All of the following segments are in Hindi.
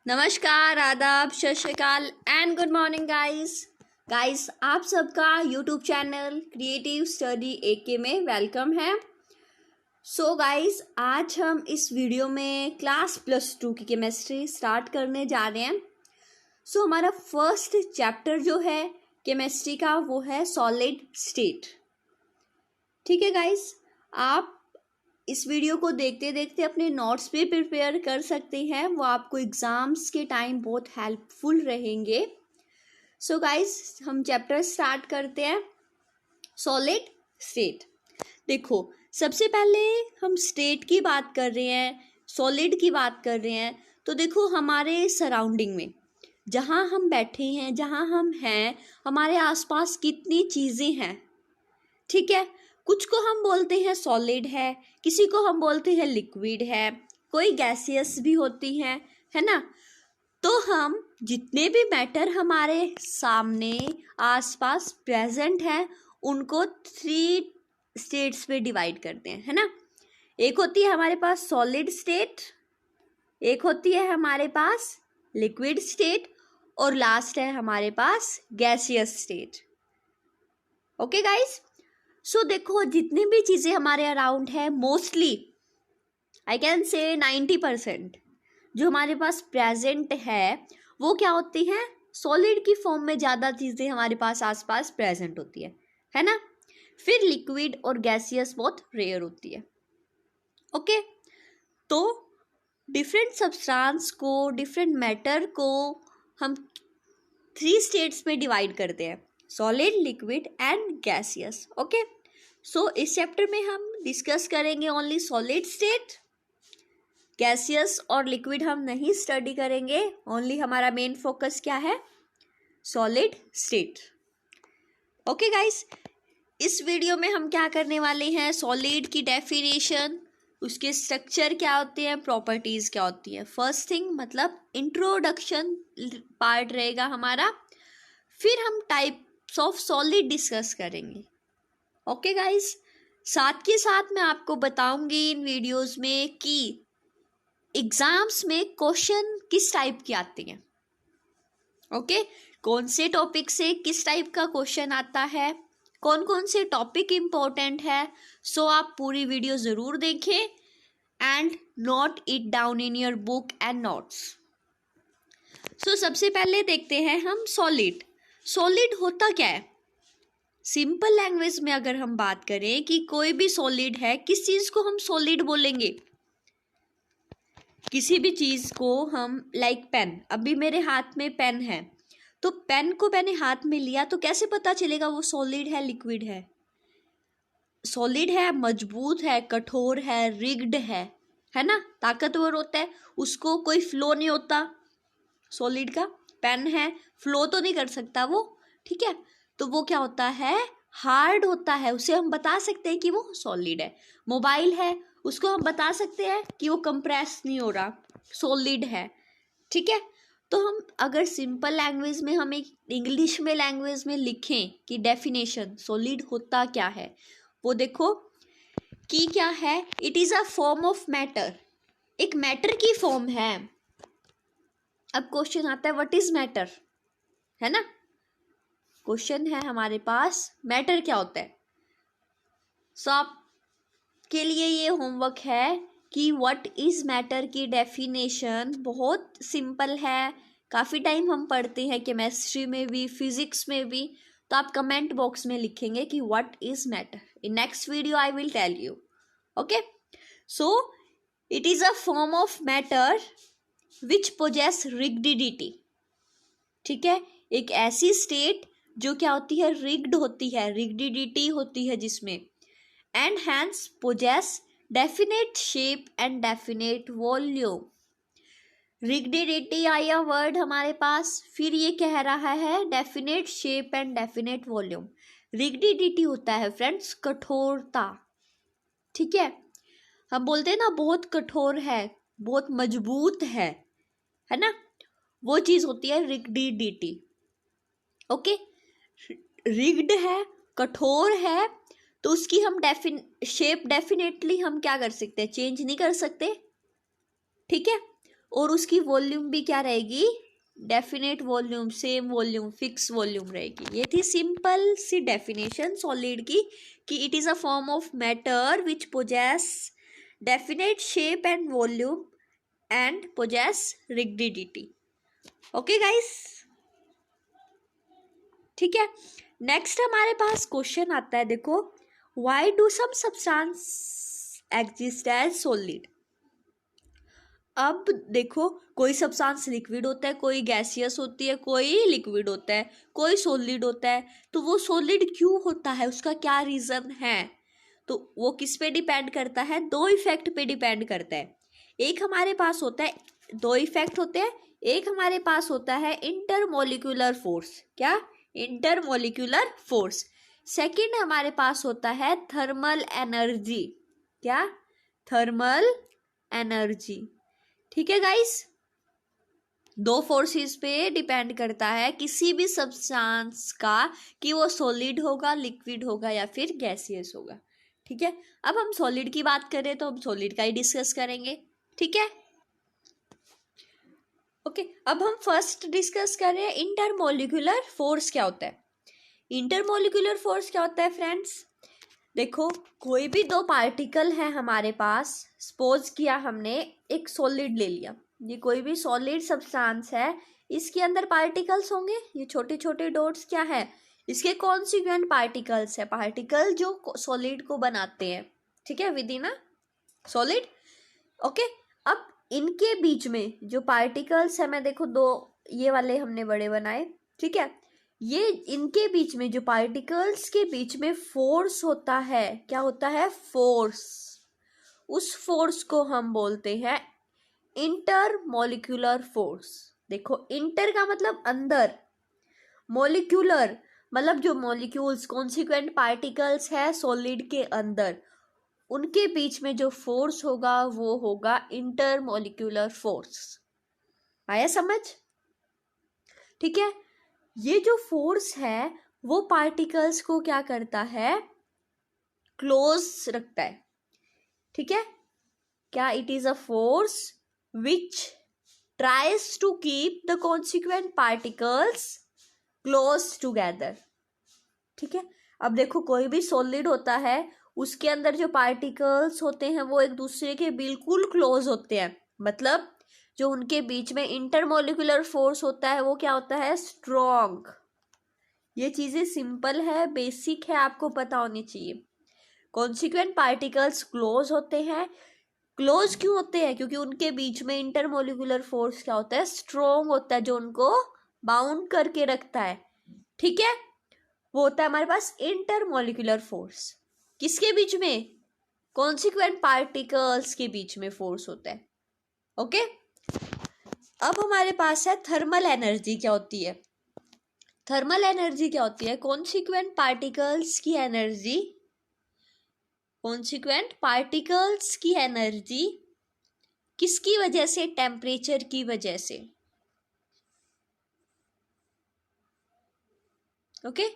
नमस्कार, आदाब, सत श्री अकाल एंड गुड मॉर्निंग गाइस आप सबका YouTube channel creative study AK में वेलकम है। सो गाइस, आज हम इस वीडियो में क्लास +2 की केमिस्ट्री स्टार्ट करने जा रहे हैं। सो हमारा फर्स्ट चैप्टर जो है केमिस्ट्री का वो है सॉलिड स्टेट। ठीक है गाइस, आप इस वीडियो को देखते देखते अपने नोट्स भी प्रिपेयर कर सकते हैं, वो आपको एग्ज़ाम्स के टाइम बहुत हेल्पफुल रहेंगे। सो गाइस, हम चैप्टर स्टार्ट करते हैं सॉलिड स्टेट। देखो, सबसे पहले हम स्टेट की बात कर रहे हैं, सॉलिड की बात कर रहे हैं, तो देखो हमारे सराउंडिंग में जहाँ हम बैठे हैं, जहाँ हम हैं, हमारे आसपास कितनी चीज़ें हैं। ठीक है, कुछ को हम बोलते हैं सॉलिड है, किसी को हम बोलते हैं लिक्विड है, कोई गैसियस भी होती हैं, है ना। तो हम जितने भी मैटर हमारे सामने आसपास प्रेजेंट हैं उनको 3 स्टेट्स में डिवाइड करते हैं, है ना। एक होती है हमारे पास सॉलिड स्टेट, एक होती है हमारे पास लिक्विड स्टेट और लास्ट है हमारे पास गैसियस स्टेट। ओके गाइस, सो देखो जितनी भी चीज़ें हमारे अराउंड है, मोस्टली आई कैन से 90% जो हमारे पास प्रेजेंट है वो क्या होती हैं, सॉलिड की फॉर्म में ज़्यादा चीज़ें हमारे पास आसपास प्रेजेंट होती है ना। फिर लिक्विड और गैसियस बहुत रेयर होती है। ओके, तो डिफरेंट सब्सटेंस को, डिफरेंट मैटर को हम 3 स्टेट्स में डिवाइड करते हैं, solid, liquid and gaseous. Okay, so इस चैप्टर में हम डिस्कस करेंगे ओनली सॉलिड स्टेट, गैसियस और लिक्विड हम नहीं स्टडी करेंगे। ओनली हमारा मेन फोकस क्या है, सॉलिड स्टेट। ओके गाइस, इस वीडियो में हम क्या करने वाले हैं, सॉलिड की डेफिनेशन, उसके स्ट्रक्चर क्या होते हैं, प्रॉपर्टीज़ क्या होती हैं। फर्स्ट थिंग मतलब इंट्रोडक्शन पार्ट रहेगा हमारा, फिर हम टाइप्स ऑफ सॉलिड डिस्कस करेंगे। ओके गाइस, साथ के साथ मैं आपको बताऊंगी इन वीडियोस में कि एग्जाम्स में क्वेश्चन किस टाइप के आते हैं। ओके, कौन से टॉपिक से किस टाइप का क्वेश्चन आता है, कौन कौन से टॉपिक इम्पोर्टेंट है। सो आप पूरी वीडियो ज़रूर देखें and note it down in your book and notes. So सबसे पहले देखते हैं हम सॉलिड। सॉलिड होता क्या है, सिंपल लैंग्वेज में अगर हम बात करें कि कोई भी सॉलिड है, किस चीज़ को हम सॉलिड बोलेंगे, किसी भी चीज़ को हम लाइक पेन, अभी मेरे हाथ में पेन है, तो पेन को मैंने हाथ में लिया तो कैसे पता चलेगा वो सॉलिड है लिक्विड है। सॉलिड है, मजबूत है, कठोर है, रिग्ड है ना, ताकतवर होता है, उसको कोई फ्लो नहीं होता। सॉलिड का पेन है, फ्लो तो नहीं कर सकता वो, ठीक है, तो वो क्या होता है, हार्ड होता है, उसे हम बता सकते हैं कि वो सॉलिड है। मोबाइल है, उसको हम बता सकते हैं कि वो कंप्रेस नहीं हो रहा, सॉलिड है। ठीक है, तो हम अगर सिंपल लैंग्वेज में, हम एक इंग्लिश में लैंग्वेज में लिखें कि डेफिनेशन सॉलिड होता क्या है, वो देखो कि क्या है, it is a form of matter, एक मैटर की फॉर्म है। अब क्वेश्चन आता है व्हाट इज मैटर, है ना, क्वेश्चन है हमारे पास मैटर क्या होता है। सो आपके लिए ये होमवर्क है कि व्हाट इज मैटर की डेफिनेशन बहुत सिंपल है, काफ़ी टाइम हम पढ़ते हैं केमिस्ट्री में भी, फिजिक्स में भी, तो आप कमेंट बॉक्स में लिखेंगे कि what is matter. In next video I will tell you. Okay, so it is a form of matter which possess rigidity. ठीक है, एक ऐसी स्टेट जो क्या होती है, रिग्ड होती है, रिगिडिटी होती है जिसमें, and hence possess definite shape and definite volume. Rigidity आया वर्ड हमारे पास, फिर ये कह रहा है definite shape and definite volume. Rigidity होता है फ्रेंड्स कठोरता, ठीक है, हम बोलते हैं ना बहुत कठोर है, बहुत मजबूत है ना, वो चीज़ होती है रिगिडिटी। ओके, रिग्ड है, कठोर है, तो उसकी हम शेप डेफिनेटली हम क्या कर सकते हैं, चेंज नहीं कर सकते। ठीक है, और उसकी वॉल्यूम भी क्या रहेगी, definite volume, same volume, fix volume रहेगी। ये थी सिंपल सी डेफिनेशन सॉलिड की कि it is a form of matter which possesses definite shape and volume and possesses rigidity. Okay guys, ठीक है। नेक्स्ट हमारे पास क्वेश्चन आता है, देखो, why do some substance exist as solid. अब देखो, कोई सब्सटेंस लिक्विड होता है, कोई गैसियस होती है, कोई लिक्विड होता है, कोई सॉलिड होता है। तो वो सॉलिड क्यों होता है, उसका क्या रीजन है, तो वो किस पे डिपेंड करता है, दो इफेक्ट पे डिपेंड करता है। एक हमारे पास होता है, दो इफेक्ट होते हैं, एक हमारे पास होता है इंटरमोलिक्यूलर फोर्स, क्या, इंटरमोलिक्यूलर फोर्स। सेकंड हमारे पास होता है थर्मल एनर्जी, क्या, थर्मल एनर्जी। ठीक है गाइस, दो फोर्सेस पे डिपेंड करता है किसी भी सब्सटेंस का कि वो सॉलिड होगा, लिक्विड होगा या फिर गैसियस होगा। ठीक है, अब हम सॉलिड की बात करें तो हम सॉलिड का ही डिस्कस करेंगे। ठीक है, ओके। अब हम फर्स्ट डिस्कस करें इंटरमोलिक्यूलर फोर्स क्या होता है। इंटरमोलिक्यूलर फोर्स क्या होता है फ्रेंड्स, देखो, कोई भी दो पार्टिकल है हमारे पास, सपोज किया हमने एक सॉलिड ले लिया, ये कोई भी सॉलिड सब्सटेंस है, इसके अंदर पार्टिकल्स होंगे, ये छोटे छोटे डॉट्स क्या है, इसके कॉन्सिक्वेंट पार्टिकल्स है, पार्टिकल जो सॉलिड को बनाते हैं। ठीक है, with in a solid. Okay, अब इनके बीच में जो पार्टिकल्स है, मैं देखो दो ये वाले हमने बड़े बनाए, ठीक है, ये इनके बीच में जो पार्टिकल्स के बीच में फोर्स होता है, क्या होता है, फोर्स, उस फोर्स को हम बोलते हैं इंटरमोलिक्यूलर फोर्स। देखो, इंटर का मतलब अंदर, मोलिक्यूलर मतलब जो मॉलिक्यूल्स कॉन्सिक्वेंट पार्टिकल्स है सॉलिड के अंदर, उनके बीच में जो फोर्स होगा वो होगा इंटरमोलिक्यूलर फोर्स। आया समझ, ठीक है। ये जो फोर्स है वो पार्टिकल्स को क्या करता है, क्लोज रखता है। ठीक है, क्या, it is a force which tries to keep the consequent particles close together. ठीक है, अब देखो, कोई भी सॉलिड होता है, उसके अंदर जो पार्टिकल्स होते हैं वो एक दूसरे के बिल्कुल क्लोज होते हैं, मतलब जो उनके बीच में इंटरमोलिक्यूलर फोर्स होता है वो क्या होता है, स्ट्रॉन्ग। ये चीजें सिंपल है, बेसिक है, आपको पता होनी चाहिए। कॉन्सिक्वेंट पार्टिकल्स क्लोज होते हैं, क्लोज क्यों होते हैं, क्योंकि उनके बीच में इंटरमोलिक्यूलर फोर्स क्या होता है, स्ट्रॉन्ग होता है, जो उनको बाउंड करके रखता है। ठीक है, वो होता है हमारे पास इंटरमोलिक्यूलर फोर्स। किसके बीच में, कॉन्सिक्वेंट पार्टिकल्स के बीच में फोर्स होता है। ओके, अब हमारे पास है थर्मल एनर्जी क्या होती है। थर्मल एनर्जी क्या होती है, कॉन्सिक्वेंट पार्टिकल्स की एनर्जी, कॉन्सिक्वेंट पार्टिकल्स की एनर्जी किसकी वजह से, टेम्परेचर की वजह से। ओके,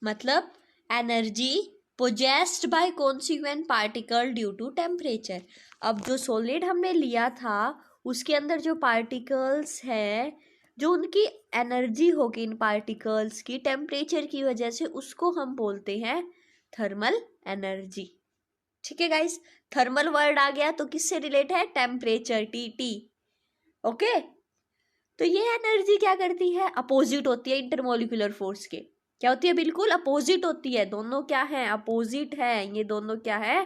मतलब energy possessed by consequent particle due to temperature. अब जो सॉलिड हमने लिया था उसके अंदर जो पार्टिकल्स है, जो उनकी एनर्जी होगी इन पार्टिकल्स की टेम्परेचर की वजह से, उसको हम बोलते हैं थर्मल एनर्जी। ठीक है गाइस, थर्मल वर्ड आ गया तो किससे रिलेट है, टेम्परेचर, टी। ओके, तो ये एनर्जी क्या करती है, अपोजिट होती है इंटरमोलिक्यूलर फोर्स के। क्या होती है, बिल्कुल अपोजिट होती है, दोनों क्या है, अपोजिट है, ये दोनों क्या है,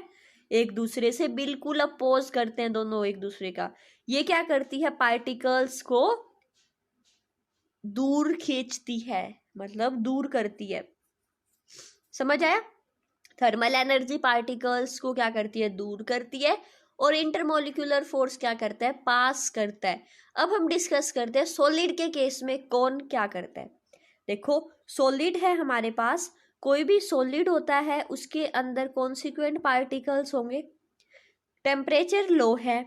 एक दूसरे से बिल्कुल अपोज करते हैं दोनों एक दूसरे का। ये क्या करती है, पार्टिकल्स को दूर खींचती है, मतलब दूर करती है। समझ आया, थर्मल एनर्जी पार्टिकल्स को क्या करती है, दूर करती है, और इंटरमोलिक्यूलर फोर्स क्या करता है, पास करता है। अब हम डिस्कस करते हैं सॉलिड के केस में कौन क्या करता है। देखो, सॉलिड है हमारे पास, कोई भी सॉलिड होता है उसके अंदर कॉन्सिक्वेंट पार्टिकल्स होंगे, टेम्परेचर लो है,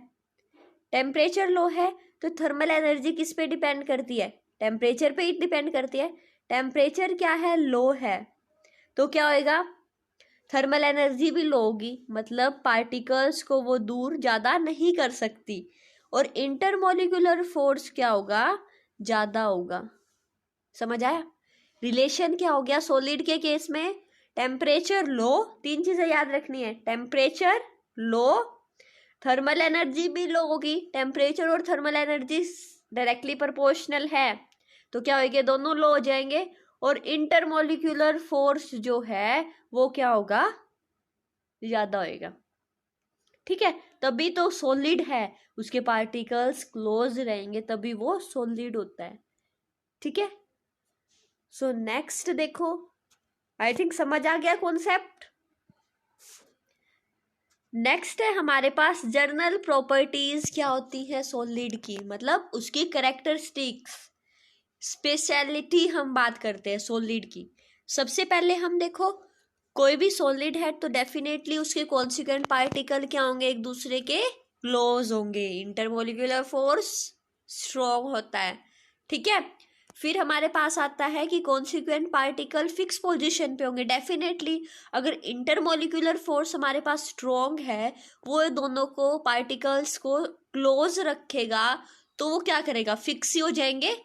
टेम्परेचर लो है तो थर्मल एनर्जी किस पे डिपेंड करती है, टेम्परेचर पे ही डिपेंड करती है। टेम्परेचर क्या है, लो है, तो क्या होएगा, थर्मल एनर्जी भी लो होगी, मतलब पार्टिकल्स को वो दूर ज़्यादा नहीं कर सकती, और इंटरमोलिकुलर फोर्स क्या होगा, ज्यादा होगा। समझ आया? रिलेशन क्या हो गया सॉलिड के केस में, टेम्परेचर लो, 3 चीजें याद रखनी है, टेम्परेचर लो, थर्मल एनर्जी भी लो होगी, टेम्परेचर और थर्मल एनर्जी डायरेक्टली प्रोपोर्शनल है तो क्या होगी, दोनों लो हो जाएंगे, और इंटरमोलिकुलर फोर्स जो है वो क्या होगा, ज्यादा होएगा। ठीक है, तभी तो सॉलिड है, उसके पार्टिकल्स क्लोज रहेंगे तभी वो सॉलिड होता है। ठीक है, सो नेक्स्ट देखो, आई थिंक समझ आ गया कॉन्सेप्ट। नेक्स्ट है हमारे पास जर्नल प्रॉपर्टीज क्या होती है सॉलिड की, मतलब उसकी कैरेक्टरिस्टिक्स, स्पेशलिटी हम बात करते हैं सॉलिड की। सबसे पहले हम देखो, कोई भी सॉलिड है तो डेफिनेटली उसके कॉन्सिक्वेंट पार्टिकल क्या होंगे, एक दूसरे के क्लोज होंगे, इंटरमोलिकुलर फोर्स स्ट्रॉन्ग होता है। ठीक है, फिर हमारे पास आता है कि कॉन्सिक्वेंट पार्टिकल फिक्स पोजीशन पे होंगे। डेफिनेटली अगर इंटरमोलिकुलर फोर्स हमारे पास स्ट्रॉन्ग है, वो दोनों को पार्टिकल्स को क्लोज रखेगा, तो वो क्या करेगा, फिक्स ही हो जाएंगे,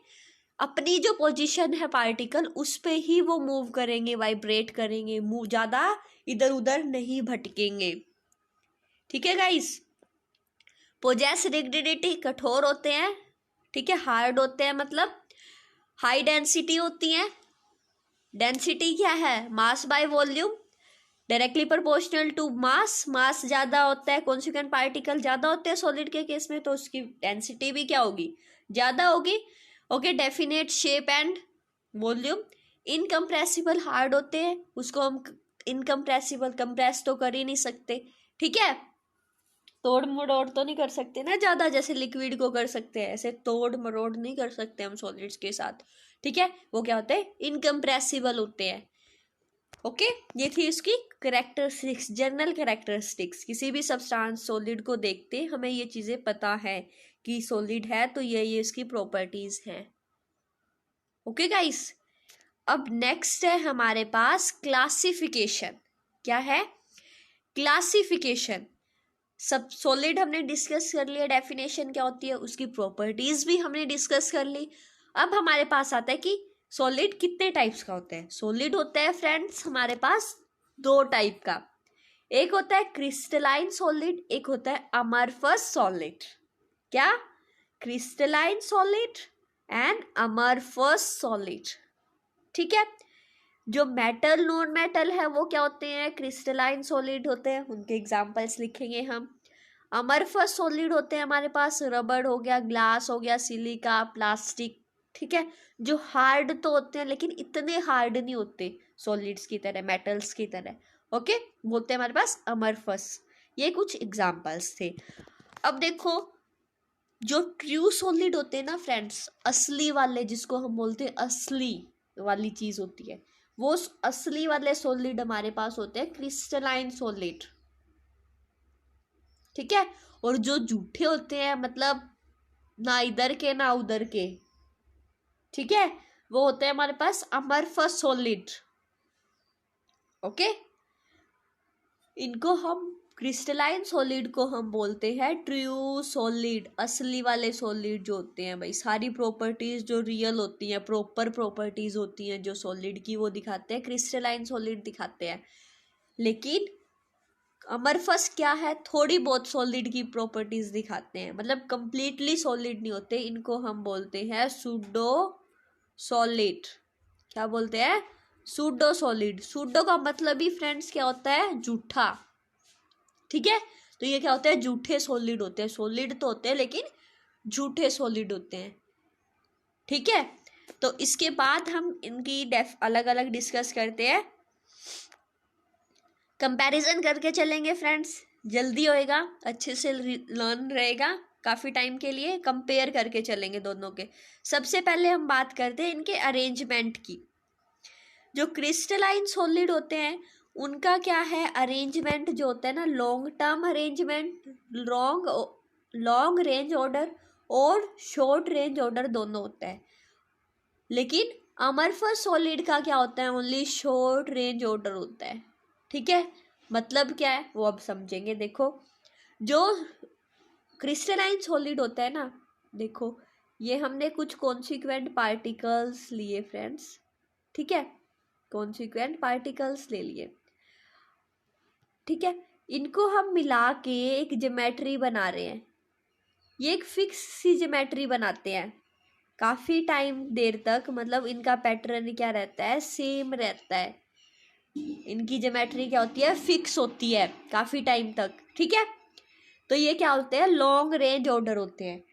अपनी जो पोजीशन है पार्टिकल उस पे ही वो मूव करेंगे, वाइब्रेट करेंगे, मूव, ज्यादा इधर उधर नहीं भटकेंगे। ठीक है गाइस, पोजेस रिजिडिटी, कठोर होते हैं। ठीक है, हार्ड होते हैं, मतलब हाई डेंसिटी होती है। डेंसिटी क्या है, mass by volume, directly proportional to mass, mass ज्यादा होता है, कॉन्सिक्वेंट पार्टिकल ज्यादा होते हैं सॉलिड के केस में, तो उसकी डेंसिटी भी क्या होगी, ज्यादा होगी। Okay, definite shape and volume. Incompressible hard होते हैं, उसको हम इनकम्प्रेसिबल, कंप्रेस तो कर ही नहीं सकते। ठीक है, तोड़ मरोड़ तो नहीं कर सकते ना ज्यादा, जैसे लिक्विड को कर सकते हैं, ऐसे तोड़ मरोड़ नहीं कर सकते हम सॉलिड्स के साथ। ठीक है, वो क्या होते हैं, इनकम्प्रेसिबल होते हैं। ओके, ये थी इसकी कैरेक्टरिस्टिक्स, जनरल कैरेक्टरिस्टिक्स। किसी भी सब्सटेंस सॉलिड को देखते हमें ये चीजें पता है कि सॉलिड है तो ये इसकी प्रॉपर्टीज हैं। ओके गाइस, अब नेक्स्ट है हमारे पास क्लासिफिकेशन। क्या है, क्लासिफिकेशन। सब सॉलिड हमने डिस्कस कर लिया, डेफिनेशन क्या होती है, उसकी प्रॉपर्टीज भी हमने डिस्कस कर ली। अब हमारे पास आता है कि सॉलिड कितने टाइप्स का होता है। सॉलिड होता है फ्रेंड्स हमारे पास 2 टाइप का, एक होता है क्रिस्टलाइन सॉलिड, एक होता है अमरफस सॉलिड। क्या, crystalline solid and amorphous solid. ठीक है, जो मेटल नॉन मेटल है वो क्या होते हैं, क्रिस्टलाइन सॉलिड होते हैं, उनके एग्जांपल्स लिखेंगे हम। अमरफस सॉलिड होते हैं हमारे पास, रबड़ हो गया, ग्लास हो गया, सिलिका, प्लास्टिक। ठीक है, जो हार्ड तो होते हैं लेकिन इतने हार्ड नहीं होते सॉलिड्स की तरह, मेटल्स की तरह। ओके, बोलते हैं हमारे पास अमरफस। ये कुछ एग्जांपल्स थे। अब देखो, जो ट्रू सॉलिड होते हैं ना फ्रेंड्स, असली वाले, जिसको हम बोलते हैं असली वाली चीज होती है, वो असली वाले सॉलिड हमारे पास होते हैं क्रिस्टलाइन सॉलिड। ठीक है, और जो झूठे होते हैं, मतलब ना इधर के ना उधर के, ठीक है, वो होते हैं हमारे पास अमरफस सॉलिड। ओके, इनको हम क्रिस्टलाइन सॉलिड को हम बोलते हैं ट्रू सॉलिड, असली वाले सॉलिड जो होते हैं भाई, सारी प्रॉपर्टीज जो रियल होती हैं, प्रॉपर प्रॉपर्टीज होती हैं जो सॉलिड की, वो दिखाते हैं, क्रिस्टलाइन सॉलिड दिखाते हैं। लेकिन अमरफस क्या है, थोड़ी बहुत सॉलिड की प्रॉपर्टीज दिखाते हैं, मतलब कंप्लीटली सॉलिड नहीं होते, इनको हम बोलते हैं सूडो सॉलिड। क्या बोलते हैं, सूडो सॉलिड। सूडो का मतलब ही फ्रेंड्स क्या होता है, झूठा। ठीक है, तो ये क्या होते हैं, झूठे सॉलिड होते हैं, सॉलिड तो होते हैं लेकिन झूठे सॉलिड होते हैं। ठीक है, तो इसके बाद हम इनकी अलग अलग डिस्कस करते हैं, कंपैरिजन करके चलेंगे फ्रेंड्स, जल्दी होएगा, अच्छे से लर्न रहेगा, काफ़ी टाइम के लिए कंपेयर करके चलेंगे दोनों के। सबसे पहले हम बात करते हैं इनके अरेंजमेंट की। जो क्रिस्टलाइन सॉलिड होते हैं उनका क्या है, अरेंजमेंट जो होता है ना, long term arrangement, long range order और शॉर्ट रेंज ऑर्डर दोनों होता है। लेकिन अमरफस सॉलिड का क्या होता है, ओनली शॉर्ट रेंज ऑर्डर होता है। ठीक है, मतलब क्या है वो अब समझेंगे। देखो, जो क्रिस्टलाइन सॉलिड होता है ना, देखो ये हमने कुछ कॉन्सिक्वेंट पार्टिकल्स लिए फ्रेंड्स, ठीक है, कॉन्सिक्वेंट पार्टिकल्स ले लिए, ठीक है, इनको हम मिला के एक ज्योमेट्री बना रहे हैं। ये एक फिक्स सी ज्योमेट्री बनाते हैं काफ़ी टाइम देर तक, मतलब इनका पैटर्न क्या रहता है, सेम रहता है। इनकी ज्योमेट्री क्या होती है, फिक्स होती है काफ़ी टाइम तक, ठीक है। तो ये क्या होते हैं, लॉन्ग रेंज ऑर्डर होते हैं।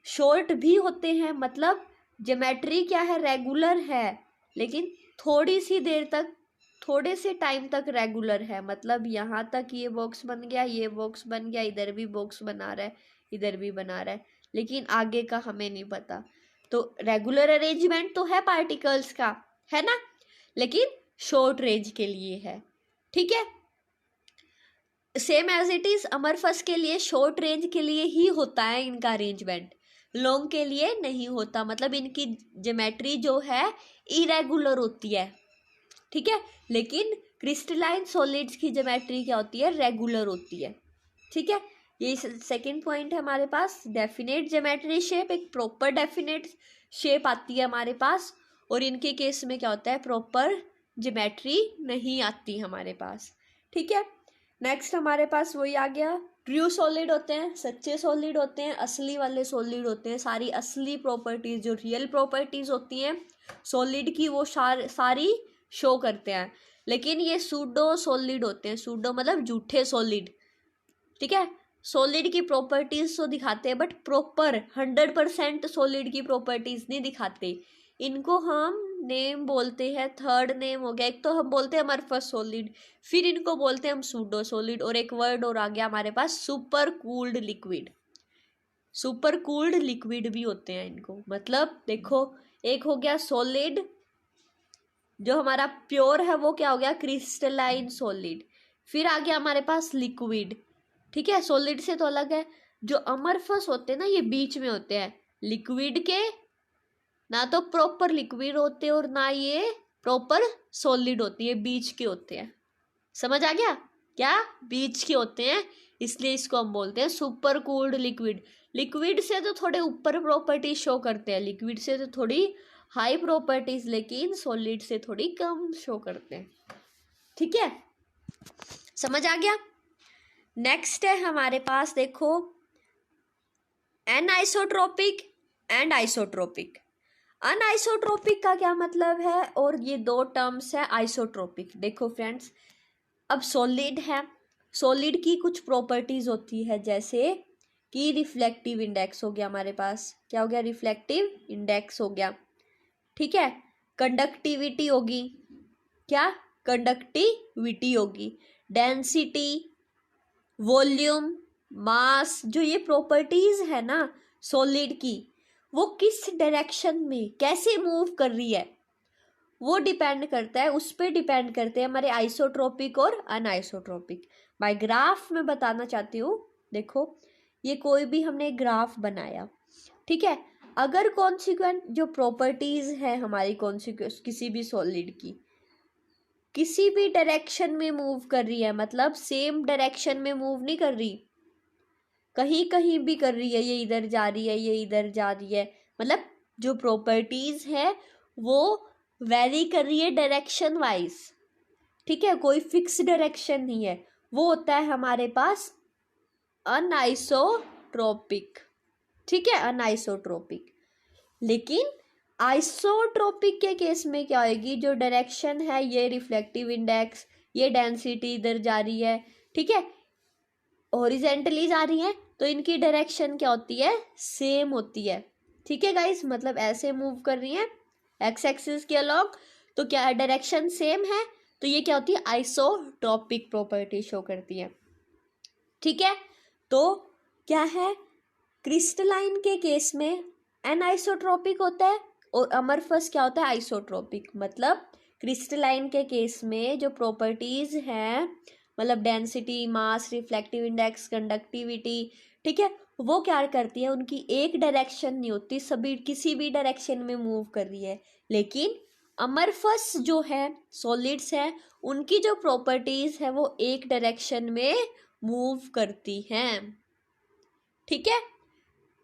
शॉर्ट भी होते हैं, मतलब ज्योमेट्री क्या है, रेगुलर है, लेकिन थोड़ी सी देर तक, थोड़े से टाइम तक रेगुलर है। मतलब यहाँ तक ये बॉक्स बन गया, ये बॉक्स बन गया, इधर भी बॉक्स बना रहा है, इधर भी बना रहा है, लेकिन आगे का हमें नहीं पता। तो रेगुलर अरेंजमेंट तो है पार्टिकल्स का, है ना, लेकिन शॉर्ट रेंज के लिए है, ठीक है। Same as it is amorphous के लिए शॉर्ट रेंज के लिए ही होता है इनका अरेंजमेंट, लॉन्ग के लिए नहीं होता। मतलब इनकी ज्योमेट्री जो है इरेगुलर होती है, ठीक है, लेकिन क्रिस्टलाइन सॉलिड्स की ज्योमेट्री क्या होती है, रेगुलर होती है, ठीक है। ये सेकंड पॉइंट है हमारे पास, डेफिनेट ज्योमेट्री शेप, एक प्रॉपर डेफिनेट शेप आती है हमारे पास, और इनके केस में क्या होता है, प्रॉपर ज्योमेट्री नहीं आती हमारे पास, ठीक है। नेक्स्ट हमारे पास वही आ गया, ट्रू सॉलिड होते हैं, सच्चे सॉलिड होते हैं, असली वाले सॉलिड होते हैं। सारी असली प्रॉपर्टीज, जो रियल प्रॉपर्टीज होती हैं सॉलिड की, वो सारी शो करते हैं। लेकिन ये सूडो सॉलिड होते हैं, सूडो मतलब झूठे सॉलिड, ठीक है। सॉलिड की प्रॉपर्टीज तो दिखाते हैं, बट प्रॉपर 100% सॉलिड की प्रॉपर्टीज नहीं दिखाते। इनको हम नेम बोलते हैं, थर्ड नेम हो गया, एक तो हम बोलते हैं अमरफस सॉलिड, फिर इनको बोलते हैं हम सूडो सॉलिड, और एक वर्ड और आ गया हमारे पास, super cooled liquid. Super cooled liquid भी होते हैं इनको। मतलब देखो, एक हो गया सॉलिड, जो हमारा प्योर है वो क्या हो गया, क्रिस्टलाइन सॉलिड, फिर आ गया हमारे पास लिक्विड, ठीक है, सॉलिड से तो अलग है। जो अमरफस होते हैं ना, ये बीच में होते हैं लिक्विड के, ना तो प्रॉपर लिक्विड होते और ना ये प्रॉपर सॉलिड होती है, बीच के होते हैं। समझ आ गया, क्या बीच के होते हैं, इसलिए इसको हम बोलते हैं सुपर कूल्ड लिक्विड। लिक्विड से तो थोड़े ऊपर प्रॉपर्टीज शो करते हैं, लिक्विड से तो थोड़ी हाई प्रॉपर्टीज, लेकिन सॉलिड से थोड़ी कम शो करते हैं, ठीक है, समझ आ गया। नेक्स्ट है हमारे पास, देखो एनआइसोट्रोपिक एंड आइसोट्रोपिक। अनआइसोट्रोपिक का क्या मतलब है, और ये दो टर्म्स है आइसोट्रोपिक। देखो फ्रेंड्स, अब सॉलिड है, सॉलिड की कुछ प्रॉपर्टीज होती है, जैसे कि रिफ्लेक्टिव इंडेक्स हो गया हमारे पास, क्या हो गया, रिफ्लेक्टिव इंडेक्स हो गया, ठीक है। कंडक्टिविटी होगी, क्या, कंडक्टिविटी होगी, डेंसिटी, वॉल्यूम, मास, जो ये प्रॉपर्टीज है ना सॉलिड की, वो किस डायरेक्शन में कैसे मूव कर रही है, वो डिपेंड करता है, उस पर डिपेंड करते हैं हमारे आइसोट्रोपिक और अनआइसोट्रोपिक। बाय ग्राफ में बताना चाहती हूँ, देखो ये कोई भी हमने ग्राफ बनाया, ठीक है, अगर कॉन्सिक्वेंट जो प्रॉपर्टीज है हमारी कॉन्सिक्वेंस किसी भी सॉलिड की किसी भी डायरेक्शन में मूव कर रही है, मतलब सेम डायरेक्शन में मूव नहीं कर रही, कहीं कहीं भी कर रही है, ये इधर जा रही है, ये इधर जा रही है, मतलब जो प्रॉपर्टीज है वो वेरी कर रही है डायरेक्शन वाइज, ठीक है, कोई फिक्स डायरेक्शन नहीं है, वो होता है हमारे पास अनआइसोट्रोपिक, ठीक है, अनआइसोट्रोपिक। लेकिन आइसोट्रोपिक के केस में क्या होगी, जो डायरेक्शन है, ये रिफ्लेक्टिव इंडेक्स, ये डेंसिटी इधर जा रही है, ठीक है, हॉरिजेंटली जा रही है, तो इनकी डायरेक्शन क्या होती है, सेम होती है, ठीक है गाइस, मतलब ऐसे मूव कर रही है एक्स एक्सिस के अलॉन्ग, तो क्या डायरेक्शन सेम है, तो ये क्या होती है, आइसोट्रोपिक प्रॉपर्टी शो करती है, ठीक है। तो क्या है, क्रिस्टलाइन के केस में एनआइसोट्रोपिक होता है, और अमरफस क्या होता है, आइसोट्रोपिक। मतलब क्रिस्टलाइन के केस में जो प्रॉपर्टीज हैं, मतलब डेंसिटी, मास, रिफ्लेक्टिव इंडेक्स, कंडक्टिविटी, ठीक है, वो क्या करती है, उनकी एक डायरेक्शन नहीं होती, सभी किसी भी डायरेक्शन में मूव कर रही है। लेकिन अमरफस जो है, सॉलिड्स है, उनकी जो प्रॉपर्टीज है वो एक डायरेक्शन में मूव करती हैं, ठीक है।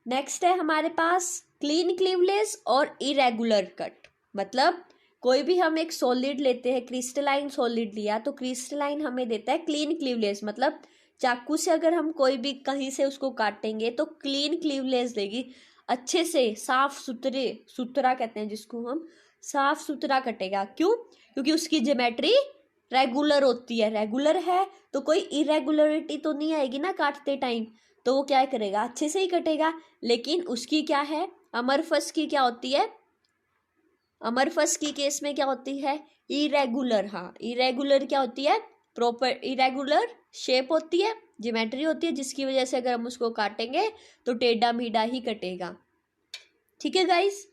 नेक्स्ट है हमारे पास क्लीन क्लीवलेस और इरेगुलर कट। मतलब कोई भी हम एक सॉलिड लेते हैं, क्रिस्टलाइन सॉलिड लिया तो क्रिस्टलाइन हमें देता है क्लीन क्लीवलेस, मतलब चाकू से अगर हम कोई भी कहीं से उसको काटेंगे तो क्लीन क्लीवलेस देगी, अच्छे से साफ सुथरे, सुथरा कहते हैं जिसको हम, साफ सुथरा कटेगा। क्यों? क्योंकि उसकी ज्योमेट्री रेगुलर होती है। रेगुलर है तो कोई इरेगुलरिटी तो नहीं आएगी ना काटते टाइम, तो वो क्या करेगा, अच्छे से ही कटेगा। लेकिन उसकी क्या है, अमरफस की क्या होती है, अमरफस की केस में क्या होती है, इरेगुलर। हाँ, इरेगुलर क्या होती है, प्रॉपर इरेगुलर शेप होती है, ज्योमेट्री होती है, जिसकी वजह से अगर हम उसको काटेंगे तो टेढ़ा मेढ़ा ही कटेगा। ठीक है गाइस।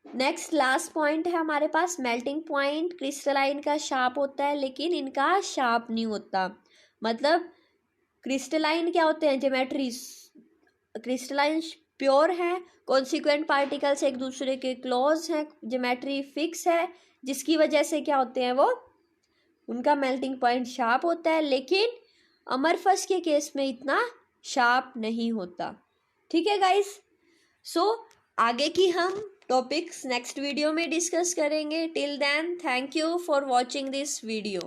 नेक्स्ट लास्ट पॉइंट है हमारे पास मेल्टिंग पॉइंट। क्रिस्टलाइन का शार्प होता है लेकिन इनका शार्प नहीं होता। मतलब क्रिस्टलाइन क्या होते हैं, ज्योमेट्री, क्रिस्टलाइन प्योर है, कॉन्सिक्वेंट पार्टिकल्स एक दूसरे के क्लोज हैं, ज्योमेट्री फिक्स है, जिसकी वजह से क्या होते हैं वो, उनका मेल्टिंग पॉइंट शार्प होता है। लेकिन अमरफस के केस में इतना शार्प नहीं होता। ठीक है गाइस। सो आगे की हम टॉपिक्स नेक्स्ट वीडियो में डिस्कस करेंगे। Till then thank you for watching this video.